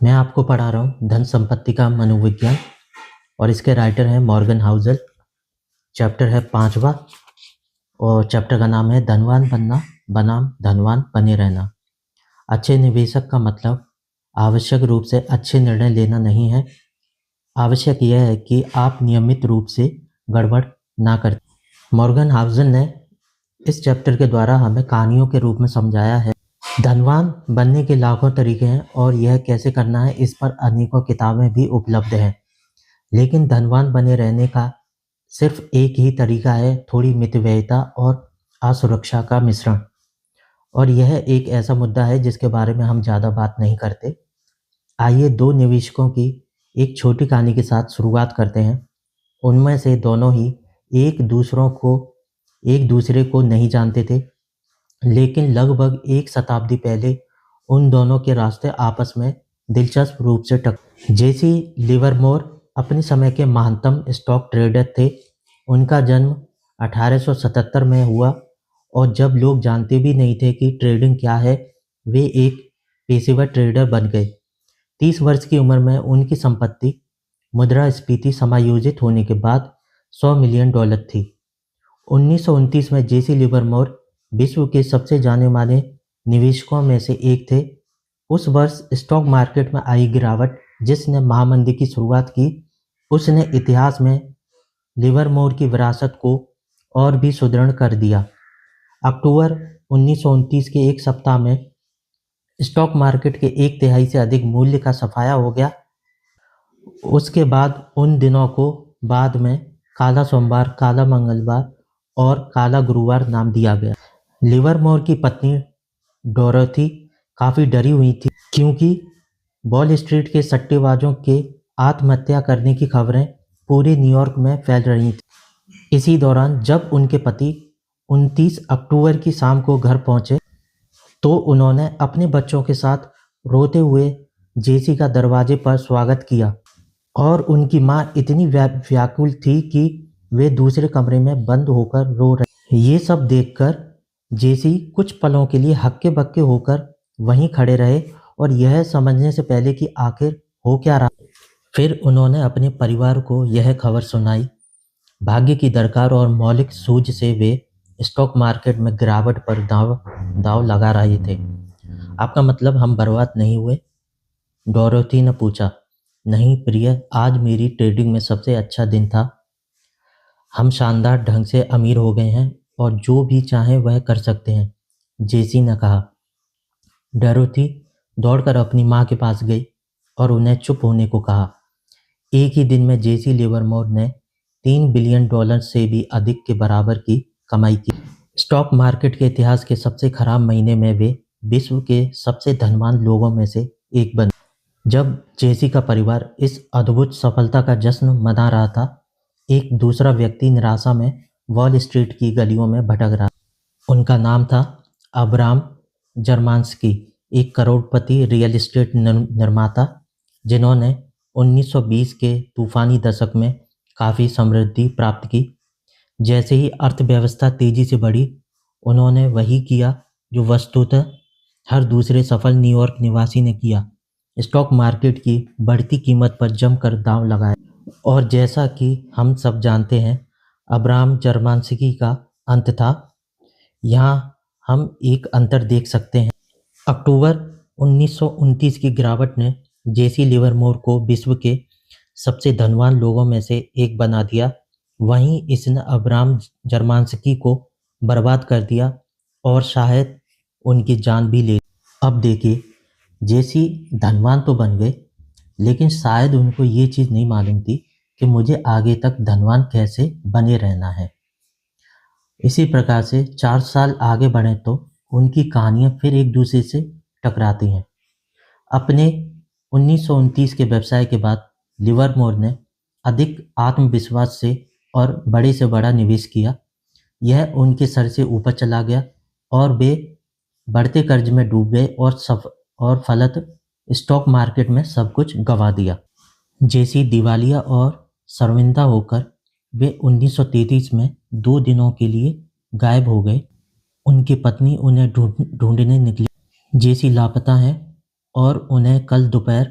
मैं आपको पढ़ा रहा हूँ धन संपत्ति का मनोविज्ञान और इसके राइटर हैं मॉर्गन हाउसल। चैप्टर है 5वां और चैप्टर का नाम है धनवान बनना बनाम धनवान बने रहना। अच्छे निवेशक का मतलब आवश्यक रूप से अच्छे निर्णय लेना नहीं है। आवश्यक यह है कि आप नियमित रूप से गड़बड़ ना करें। मॉर्गन हाउसल ने इस चैप्टर के द्वारा हमें कहानियों के रूप में समझाया है। धनवान बनने के लाखों तरीके हैं और यह कैसे करना है इस पर अनेकों किताबें भी उपलब्ध हैं। लेकिन धनवान बने रहने का सिर्फ एक ही तरीका है, थोड़ी मितव्ययिता और असुरक्षा का मिश्रण। और यह एक ऐसा मुद्दा है जिसके बारे में हम ज़्यादा बात नहीं करते। आइए दो निवेशकों की एक छोटी कहानी के साथ शुरुआत करते हैं। उनमें से दोनों ही एक दूसरे को नहीं जानते थे, लेकिन लगभग एक शताब्दी पहले उन दोनों के रास्ते आपस में दिलचस्प रूप से टकराए। जेसी लिवरमोर अपने समय के महानतम स्टॉक ट्रेडर थे। उनका जन्म 1877 में हुआ और जब लोग जानते भी नहीं थे कि ट्रेडिंग क्या है, वे एक पेशेवर ट्रेडर बन गए। 30 वर्ष की उम्र में उनकी संपत्ति मुद्रास्फीति समायोजित होने के बाद $100 मिलियन थी। 1929 में जेसी लिवरमोर विश्व के सबसे जाने माने निवेशकों में से एक थे। उस वर्ष स्टॉक मार्केट में आई गिरावट जिसने महामंदी की शुरुआत की, उसने इतिहास में लिवरमोर की विरासत को और भी सुदृढ़ कर दिया। अक्टूबर 1929 के एक सप्ताह में स्टॉक मार्केट के 1/3 से अधिक मूल्य का सफाया हो गया। उसके बाद उन दिनों को बाद में काला सोमवार, काला मंगलवार और काला गुरुवार नाम दिया गया। लिवरमोर की पत्नी डोरोथी काफ़ी डरी हुई थी क्योंकि वॉल स्ट्रीट के सट्टेबाजों के आत्महत्या करने की खबरें पूरे न्यूयॉर्क में फैल रही थी। इसी दौरान जब उनके पति 29 अक्टूबर की शाम को घर पहुंचे तो उन्होंने अपने बच्चों के साथ रोते हुए जेसी का दरवाजे पर स्वागत किया और उनकी मां इतनी व्याकुल थी कि वे दूसरे कमरे में बंद होकर रो रहे। ये सब देखकर जेसी कुछ पलों के लिए हक्के बक्के होकर वहीं खड़े रहे और यह समझने से पहले कि आखिर हो क्या रहा। फिर उन्होंने अपने परिवार को यह खबर सुनाई। भाग्य की दरकार और मौलिक सूझ से वे स्टॉक मार्केट में गिरावट पर दाव लगा रहे थे। आपका मतलब हम बर्बाद नहीं हुए? डोरोथी ने पूछा। नहीं प्रिय, आज मेरी ट्रेडिंग में सबसे अच्छा दिन था। हम शानदार ढंग से अमीर हो गए हैं और जो भी चाहें वह कर सकते हैं, जेसी ने कहा। डोरोथी दौड़कर अपनी मां के पास गई और उन्हें चुप होने को कहा। एक ही दिन में जेसी लिवरमोर ने $3 बिलियन से भी अधिक के बराबर की कमाई की। स्टॉक मार्केट के इतिहास के सबसे खराब महीने में वे विश्व के सबसे धनवान लोगों में से एक बने। जब जेसी का परिवार इस अद्भुत सफलता का जश्न मना रहा था, एक दूसरा व्यक्ति निराशा में वॉल स्ट्रीट की गलियों में भटक रहा। उनका नाम था अब्राम जर्मांस्की, एक करोड़पति रियल एस्टेट निर्माता जिन्होंने 1920 के तूफानी दशक में काफ़ी समृद्धि प्राप्त की। जैसे ही अर्थव्यवस्था तेजी से बढ़ी, उन्होंने वही किया जो वस्तुतः हर दूसरे सफल न्यूयॉर्क निवासी ने किया। स्टॉक मार्केट की बढ़ती कीमत पर जमकर दांव लगाया। और जैसा कि हम सब जानते हैं, अब्राहम जर्मांस्की का अंत था। यहाँ हम एक अंतर देख सकते हैं। अक्टूबर 1929 की गिरावट ने जेसी लिवरमोर को विश्व के सबसे धनवान लोगों में से एक बना दिया, वहीं इसने अब्राहम जर्मांस्की को बर्बाद कर दिया और शायद उनकी जान भी ले। अब देखिए, जेसी धनवान तो बन गए, लेकिन शायद उनको ये चीज़ नहीं मालूम थी कि मुझे आगे तक धनवान कैसे बने रहना है। इसी प्रकार से 4 साल आगे बढ़े तो उनकी कहानियाँ फिर एक दूसरे से टकराती हैं। अपने 1929 के व्यवसाय के बाद लिवरमोर ने अधिक आत्मविश्वास से और बड़े से बड़ा निवेश किया। यह उनके सर से ऊपर चला गया और वे बढ़ते कर्ज में डूब गए और फलत स्टॉक मार्केट में सब कुछ गंवा दिया। जेसी दिवालिया और शर्मिंदा होकर वे 1933 में 2 दिनों के लिए गायब हो गए। उनकी पत्नी उन्हें ढूंढने निकली। जेसी लापता हैं और उन्हें कल दोपहर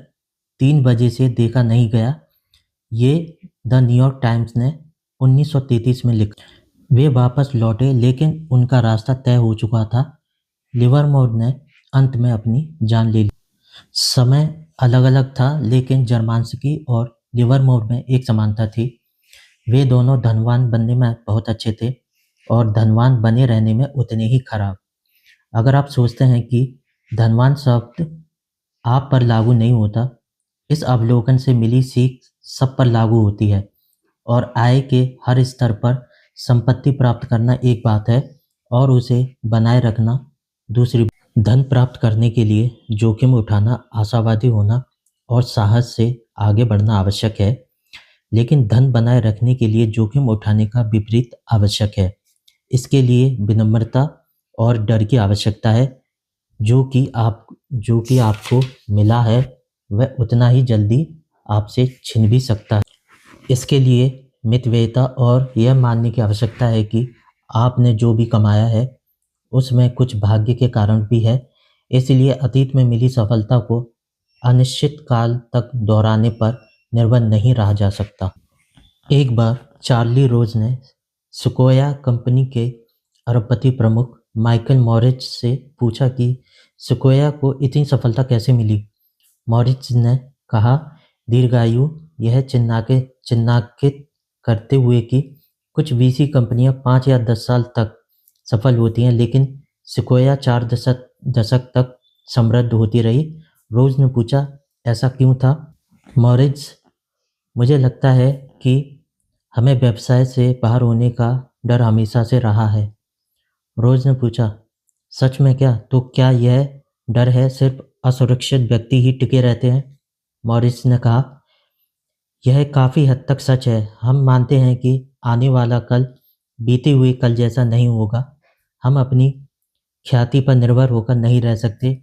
3 बजे से देखा नहीं गया। ये द न्यूयॉर्क टाइम्स ने 1933 में लिखा। वे वापस लौटे लेकिन उनका रास्ता तय हो चुका था। लिवरमोर ने अंत में अपनी जान ले ली। समय अलग-अलग था लेकिन जर्मांस्की और लिवरमोर में एक समानता थी। वे दोनों धनवान बनने में बहुत अच्छे थे और धनवान बने रहने में उतने ही खराब। अगर आप सोचते हैं कि धनवान शब्द आप पर लागू नहीं होता, इस अवलोकन से मिली सीख सब पर लागू होती है और आय के हर स्तर पर संपत्ति प्राप्त करना एक बात है और उसे बनाए रखना दूसरी। धन प्राप्त करने के लिए जोखिम उठाना, आशावादी होना और साहस से आगे बढ़ना आवश्यक है, लेकिन धन बनाए रखने के लिए जोखिम उठाने का विपरीत आवश्यक है। इसके लिए विनम्रता और डर की आवश्यकता है। जो कि आपको मिला है वह उतना ही जल्दी आपसे छिन भी सकता है। इसके लिए मितव्ययिता और यह मानने की आवश्यकता है कि आपने जो भी कमाया है उसमें कुछ भाग्य के कारण भी है। इसलिए अतीत में मिली सफलता को अनिश्चित काल तक दोहराने पर निर्भर नहीं रहा जा सकता। एक बार चार्ली रोज ने सिक्वोया कंपनी के अरबपति प्रमुख माइकल मॉरिस से पूछा कि सिक्वोया को इतनी सफलता कैसे मिली। मॉरिस ने कहा, दीर्घायु। यह चिन्हांकित करते हुए कि कुछ वीसी कंपनियां 5 या 10 साल तक सफल होती हैं, लेकिन सिक्वोया 4 दशक तक समृद्ध होती रही। रोज ने पूछा, ऐसा क्यों था? मॉरिस, मुझे लगता है कि हमें व्यवसाय से बाहर होने का डर हमेशा से रहा है। रोज ने पूछा, सच में क्या? तो क्या यह डर है सिर्फ असुरक्षित व्यक्ति ही टिके रहते हैं? मॉरिस ने कहा, यह काफ़ी हद तक सच है। हम मानते हैं कि आने वाला कल बीते हुए कल जैसा नहीं होगा। हम अपनी ख्याति पर निर्भर होकर नहीं रह सकते।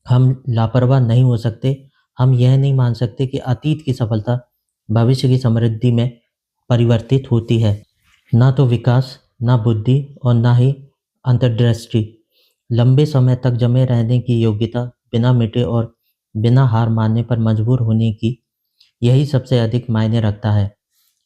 हम लापरवाह नहीं हो सकते। हम यह नहीं मान सकते कि अतीत की सफलता भविष्य की समृद्धि में परिवर्तित होती है। ना तो विकास, ना बुद्धि और ना ही अंतर्दृष्टि। लंबे समय तक जमे रहने की योग्यता, बिना मिटे और बिना हार मानने पर मजबूर होने की, यही सबसे अधिक मायने रखता है।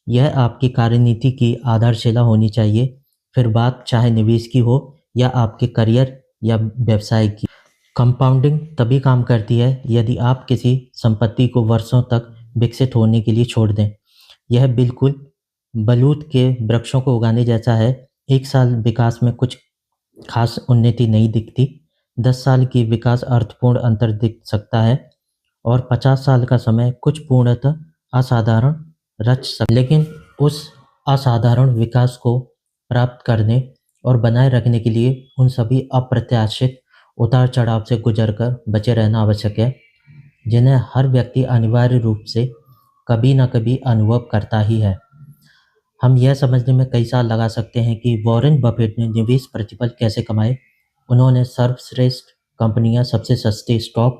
यह आपकी कार्यनीति की आधारशिला होनी चाहिए, फिर बात चाहे निवेश की हो या आपके करियर या व्यवसाय की। कंपाउंडिंग तभी काम करती है यदि आप किसी संपत्ति को वर्षों तक विकसित होने के लिए छोड़ दें। यह बिल्कुल बलूत के वृक्षों को उगाने जैसा है। 1 साल विकास में कुछ खास उन्नति नहीं दिखती। 10 साल की विकास अर्थपूर्ण अंतर दिख सकता है और 50 साल का समय कुछ पूर्णतः असाधारण लेकिन उस असाधारण विकास को प्राप्त करने और बनाए रखने के लिए उन सभी अप्रत्याशित उतार चढ़ाव से गुजरकर बचे रहना आवश्यक है, जिन्हें हर व्यक्ति अनिवार्य रूप से कभी न कभी अनुभव करता ही है। हम यह समझने में कई साल लगा सकते हैं कि वॉरेन बफेट ने निवेश प्रतिफल कैसे कमाए। उन्होंने सर्वश्रेष्ठ कंपनियां, सबसे सस्ते स्टॉक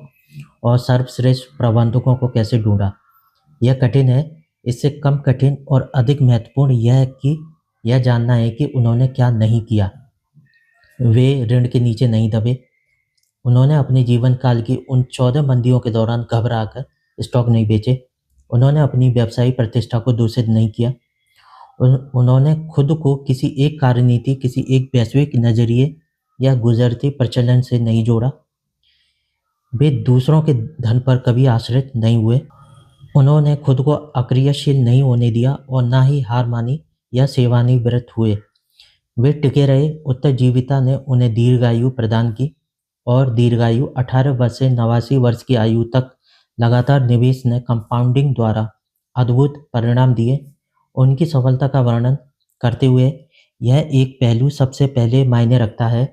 और सर्वश्रेष्ठ प्रबंधकों को कैसे ढूंढा। यह कठिन है। इससे कम कठिन और अधिक महत्वपूर्ण यह जानना है कि उन्होंने क्या नहीं किया। वे ऋण के नीचे नहीं दबे। उन्होंने अपने जीवन काल की उन 14 मंदियों के दौरान घबराकर स्टॉक नहीं बेचे। उन्होंने अपनी व्यवसायिक प्रतिष्ठा को दूषित नहीं किया। उन्होंने खुद को किसी एक कार्यनीति, किसी एक वैश्विक नजरिए या गुजरते प्रचलन से नहीं जोड़ा। वे दूसरों के धन पर कभी आश्रित नहीं हुए। उन्होंने खुद को अक्रियाशील नहीं होने दिया और ना ही हार मानी या सेवानिवृत्त हुए। वे टिके रहे। उत्तरजीविता ने उन्हें दीर्घायु प्रदान की और दीर्घायु 18 वर्ष से 89 वर्ष की आयु तक लगातार निवेश ने कंपाउंडिंग द्वारा अद्भुत परिणाम दिए। उनकी सफलता का वर्णन करते हुए यह एक पहलू सबसे पहले मायने रखता है।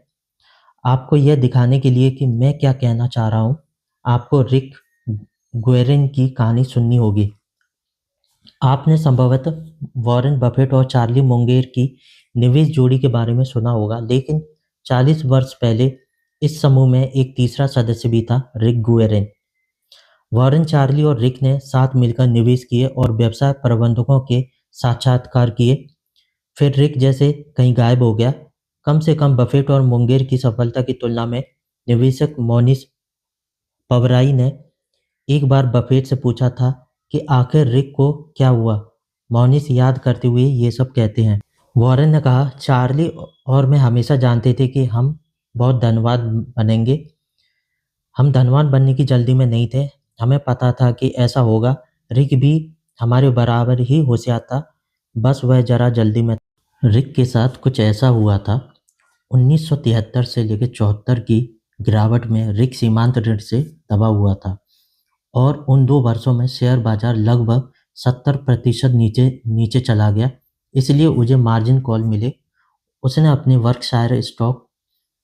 आपको यह दिखाने के लिए कि मैं क्या कहना चाह रहा हूँ, आपको रिक गुएरेन की कहानी सुननी होगी। आपने संभवतः वॉरेन बफेट और चार्ली मुंगेर की निवेश जोड़ी के बारे में सुना होगा, लेकिन 40 वर्ष पहले इस समूह में एक तीसरा सदस्य भी था, रिक गुएरेन। वॉरेन, चार्ली और रिक ने साथ मिलकर निवेश किए और व्यवसाय प्रबंधकों के साक्षात्कार किए। फिर रिक जैसे कहीं गायब हो गया। कम से कम बफेट और मुंगेर की सफलता की तुलना में निवेशक मोनिस पवराई ने एक बार बफेट से पूछा था कि आखिर रिक को क्या हुआ। मॉनिस याद करते हुए ये सब कहते हैं। वॉरेन ने कहा, चार्ली और मैं हमेशा जानते थे कि हम बहुत धनवान बनेंगे। हम धनवान बनने की जल्दी में नहीं थे। हमें पता था कि ऐसा होगा। रिक भी हमारे बराबर ही होशियार था, बस वह जरा जल्दी में था। रिक के साथ कुछ ऐसा हुआ था। 1973 से लेकर 74 की गिरावट में रिक सीमांत ऋण से दबा हुआ था और उन 2 वर्षों में शेयर बाजार लगभग 70% नीचे नीचे चला गया। इसलिए मुझे मार्जिन कॉल मिले। उसने अपने वर्कशायर स्टॉक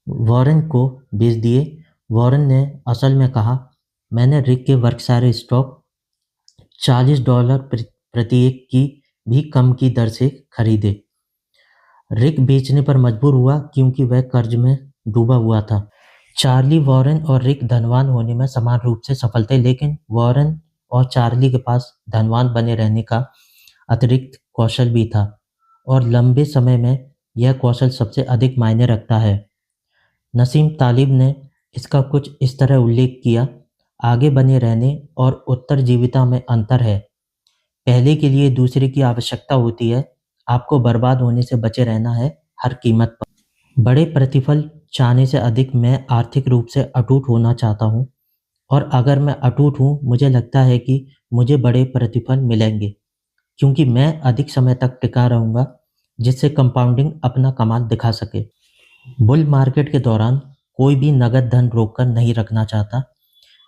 वॉरेन को बेच दिए। वॉरेन ने असल में कहा, मैंने रिक के वर्कशायर स्टॉक $40 प्रति एक की भी कम की दर से खरीदे। रिक बेचने पर मजबूर हुआ क्योंकि वह कर्ज में डूबा हुआ था। चार्ली, वॉरेन और रिक धनवान होने में समान रूप से सफल थे, लेकिन वॉरेन और चार्ली के पास धनवान बने रहने का अतिरिक्त कौशल भी था और लंबे समय में यह कौशल सबसे अधिक मायने रखता है। नसीम तालिब ने इसका कुछ इस तरह उल्लेख किया, आगे बने रहने और उत्तरजीविता में अंतर है। पहले के लिए दूसरे की आवश्यकता होती है, आपको बर्बाद होने से बचे रहना है हर कीमत पर। बड़े प्रतिफल चाहने से अधिक मैं आर्थिक रूप से अटूट होना चाहता हूँ और अगर मैं अटूट हूँ, मुझे लगता है कि मुझे बड़े प्रतिफल मिलेंगे क्योंकि मैं अधिक समय तक टिका रहूँगा, जिससे कंपाउंडिंग अपना कमाल दिखा सके। बुल मार्केट के दौरान कोई भी नगद धन रोककर नहीं रखना चाहता।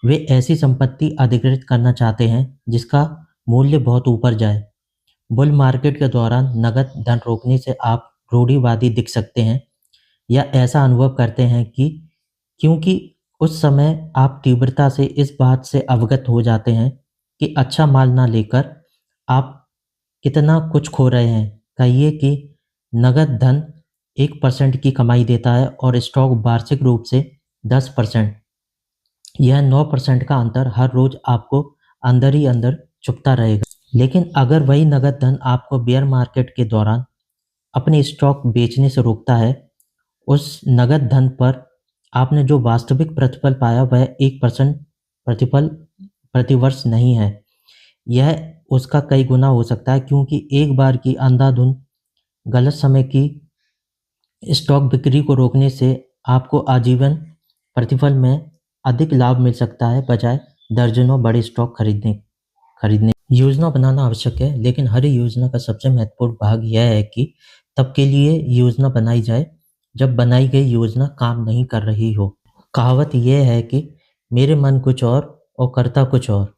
वे ऐसी संपत्ति अधिकृत करना चाहते हैं जिसका मूल्य बहुत ऊपर जाए। बुल मार्केट के दौरान नगद धन रोकने से आप रूढ़िवादी दिख सकते हैं या ऐसा अनुभव करते हैं कि क्योंकि उस समय आप तीव्रता से इस बात से अवगत हो जाते हैं कि अच्छा माल ना लेकर आप कितना कुछ खो रहे हैं। कहिए कि नगद धन 1% की कमाई देता है और स्टॉक वार्षिक रूप से 10%। यह 9% का अंतर हर रोज आपको अंदर ही अंदर चुभता रहेगा। लेकिन अगर वही नगद धन आपको बेयर मार्केट के दौरान अपने स्टॉक बेचने से रोकता है, उस नगद धन पर आपने जो वास्तविक प्रतिफल पाया वह 1% प्रतिफल प्रतिवर्ष नहीं है। यह उसका कई गुना हो सकता है क्योंकि एक बार की अंधाधुंध गलत समय की स्टॉक बिक्री को रोकने से आपको आजीवन प्रतिफल में अधिक लाभ मिल सकता है बजाय दर्जनों बड़े स्टॉक खरीदने। योजना बनाना आवश्यक है, लेकिन हर योजना का सबसे महत्वपूर्ण भाग यह है कि तब के लिए योजना बनाई जाए जब बनाई गई योजना काम नहीं कर रही हो। कहावत यह है कि मेरे मन कुछ और करता कुछ और।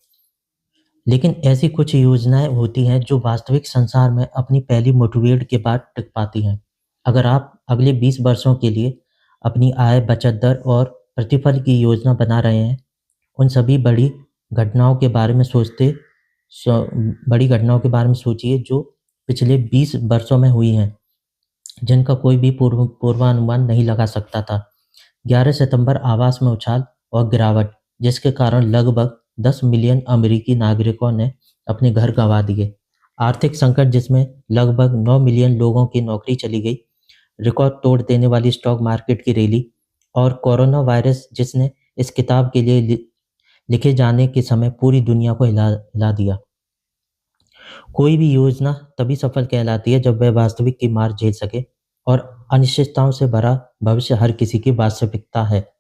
लेकिन ऐसी कुछ योजनाएं होती हैं जो वास्तविक संसार में अपनी पहली मुठभेड़ के बाद टिक पाती हैं। अगर आप अगले 20 वर्षों के लिए अपनी आय, बचत दर और प्रतिफल की योजना बना रहे हैं, उन सभी बड़ी घटनाओं के बारे में सोचिए जो पिछले 20 वर्षों में हुई हैं, जिनका कोई भी पूर्वानुमान नहीं लगा सकता था। 11 सितंबर आवास में उछाल और गिरावट, जिसके कारण लगभग 10 मिलियन अमेरिकी नागरिकों ने अपने घर गंवा दिए। आर्थिक संकट जिसमें लगभग 9 मिलियन लोगों की नौकरी चली गई। रिकॉर्ड तोड़ देने वाली स्टॉक मार्केट की रैली और कोरोना वायरस जिसने इस किताब के लिए लिखे जाने के समय पूरी दुनिया को हिला दिया। कोई भी योजना तभी सफल कहलाती है जब वह वास्तविक की मार झेल सके और अनिश्चितताओं से भरा भविष्य हर किसी की वास्तविकता है।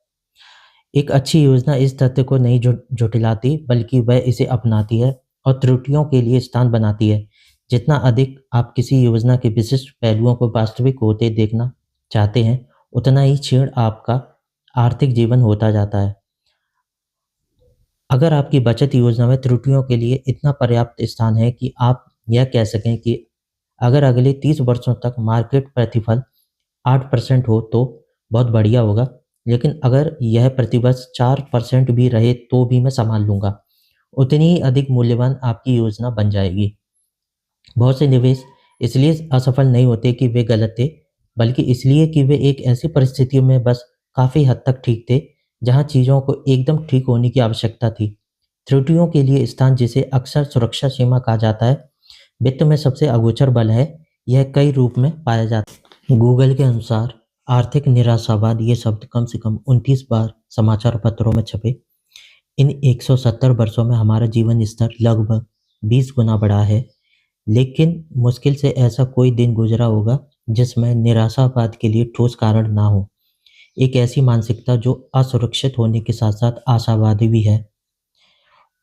एक अच्छी योजना इस तथ्य को नहीं झुठलाती, बल्कि वह इसे अपनाती है और त्रुटियों के लिए स्थान बनाती है। जितना अधिक आप किसी योजना के विशिष्ट पहलुओं को वास्तविक होते देखना चाहते हैं, उतना ही क्षीण आपका आर्थिक जीवन होता जाता है। अगर आपकी बचत योजना में त्रुटियों के लिए इतना पर्याप्त स्थान है कि आप यह कह सकें कि अगर अगले 30 वर्षों तक मार्केट प्रतिफल 8% हो तो बहुत बढ़िया होगा, लेकिन अगर यह प्रतिवर्ष 4% भी रहे तो भी मैं संभाल लूँगा, उतनी ही अधिक मूल्यवान आपकी योजना बन जाएगी। बहुत से निवेश इसलिए असफल नहीं होते कि वे गलत थे, बल्कि इसलिए कि वे एक ऐसी परिस्थितियों में बस काफ़ी हद तक ठीक थे, जहाँ चीज़ों को एकदम ठीक होने की आवश्यकता थी। त्रुटियों के लिए स्थान, जिसे अक्सर सुरक्षा सीमा कहा जाता है, वित्त में सबसे अगोचर बल है। यह कई रूप में पाया जाता है। गूगल के अनुसार आर्थिक निराशावाद ये शब्द कम से कम 29 बार समाचार पत्रों में छपे। इन 170 वर्षों में हमारा जीवन स्तर लगभग 20 गुना बढ़ा है, लेकिन मुश्किल से ऐसा कोई दिन गुजरा होगा जिसमें निराशावाद के लिए ठोस कारण ना हो। एक ऐसी मानसिकता जो असुरक्षित होने के साथ-साथ आशावादी भी है,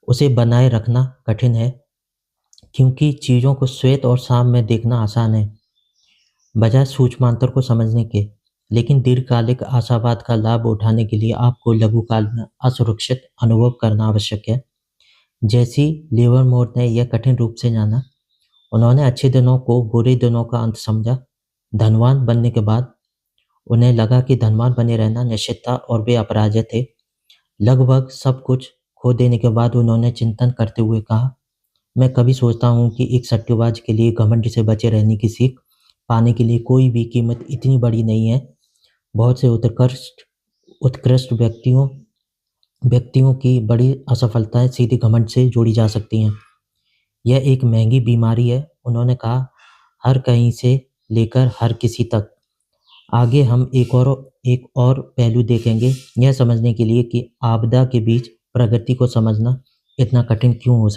उसे बनाए रखना कठिन है, क्योंकि चीज़ों को श्वेत और शाम में देखना आसान है, बजाय सूक्ष्मांतर को समझने के। लेकिन दीर्घकालिक आशावाद का लाभ उठाने के लिए आपको लघुकाल में असुरक्षित अनुभव करना आवश्यक है। जैसी लिवरमोर ने यह कठिन रूप से जाना, उन्होंने अच्छे दिनों को बुरे दिनों का अंत समझा। धनवान बनने के बाद उन्हें लगा कि धनवान बने रहना निश्चित था और वे अपराजित थे। लगभग सब कुछ खो देने के बाद उन्होंने चिंतन करते हुए कहा, मैं कभी सोचता हूँ कि एक सट्टेबाज के लिए घमंड से बचे रहने की सीख पाने के लिए कोई भी कीमत इतनी बड़ी नहीं है। बहुत से उत्कृष्ट उत्कृष्ट व्यक्तियों की बड़ी असफलताएं सीधे घमंड से जोड़ी जा सकती हैं। यह एक महंगी बीमारी है, उन्होंने कहा, हर कहीं से लेकर हर किसी तक। आगे हम एक और पहलू देखेंगे, यह समझने के लिए कि आपदा के बीच प्रगति को समझना इतना कठिन क्यों हो सकता है।